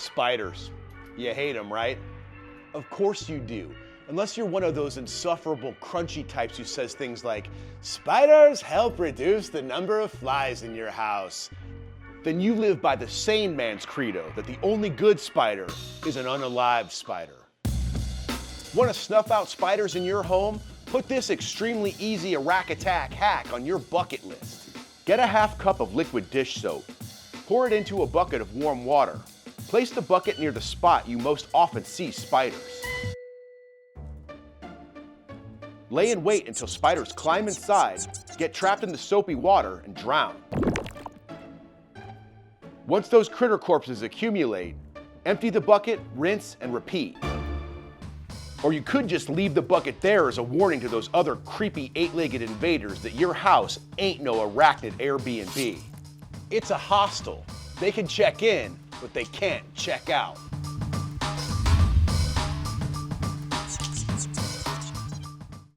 Spiders. You hate them, right? Of course you do. Unless you're one of those insufferable, crunchy types who says things like, spiders help reduce the number of flies in your house. Then you live by the sane man's credo that the only good spider is an unalived spider. Want to snuff out spiders in your home? Put this extremely easy arach-attack hack on your bucket list. Get a half cup of liquid dish soap. Pour it into a bucket of warm water. Place the bucket near the spot you most often see spiders. Lay in wait until spiders climb inside, get trapped in the soapy water, and drown. Once those critter corpses accumulate, empty the bucket, rinse, and repeat. Or you could just leave the bucket there as a warning to those other creepy eight-legged invaders that your house ain't no arachnid Airbnb. It's a hostel. They can check in, but they can't check out.